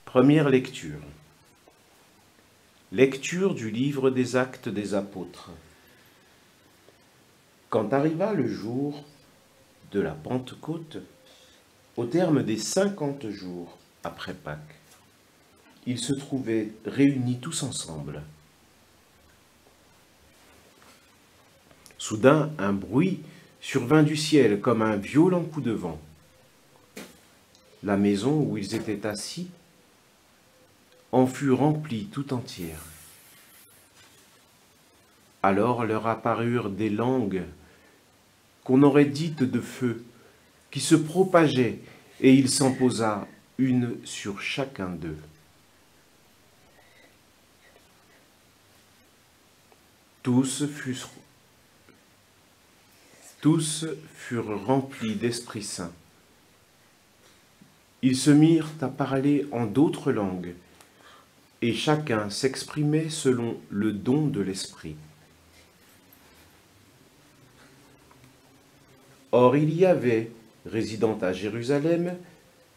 Première lecture. Lecture du livre des Actes des Apôtres. Quand arriva le jour de la Pentecôte, au terme des 50 jours après Pâques, ils se trouvaient réunis tous ensemble. Soudain, un bruit survint du ciel comme un violent coup de vent. La maison où ils étaient assis en fut remplie tout entière. Alors leur apparurent des langues qu'on aurait dites de feu, qui se propageaient, et il s'en posa une sur chacun d'eux. Tous furent remplis d'Esprit Saint. Ils se mirent à parler en d'autres langues, et chacun s'exprimait selon le don de l'Esprit. Or il y avait, résidant à Jérusalem,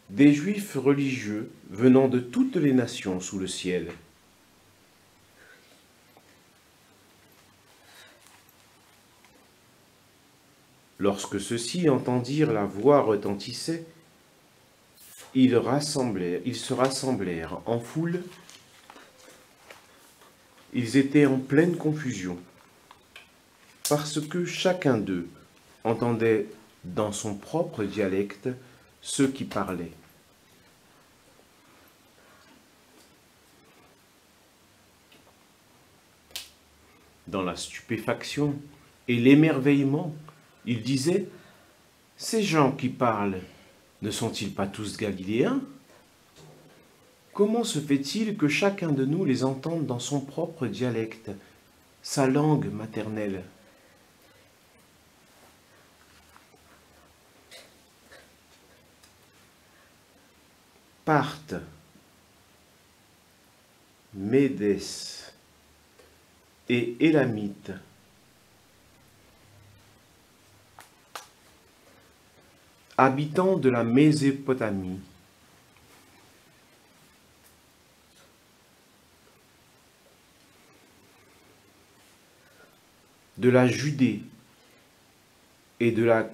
des Juifs religieux venant de toutes les nations sous le ciel. Lorsque ceux-ci entendirent la voix retentissait, ils se rassemblèrent en foule. Ils étaient en pleine confusion, parce que chacun d'eux entendait dans son propre dialecte ceux qui parlaient. Dans la stupéfaction et l'émerveillement, ils disaient : « Ces gens qui parlent, ne sont-ils pas tous galiléens ? Comment se fait-il que chacun de nous les entende dans son propre dialecte, sa langue maternelle ? Parthes, Médès et Élamites, habitants de la Mésopotamie, de la Judée et de la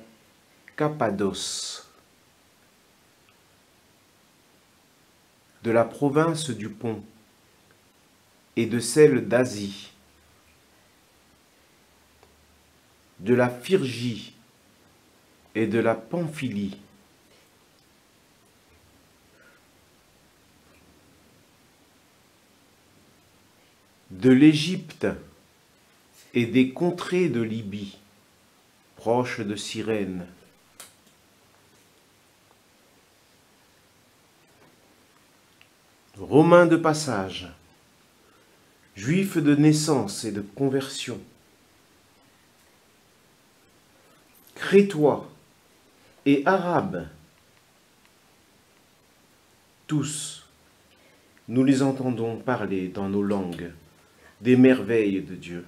Cappadoce, de la province du Pont et de celle d'Asie, de la Phrygie et de la Pamphylie, de l'Égypte et des contrées de Libye, proches de Cyrène, Romains de passage, Juifs de naissance et de conversion, Crétois et Arabes, tous, nous les entendons parler dans nos langues des merveilles de Dieu.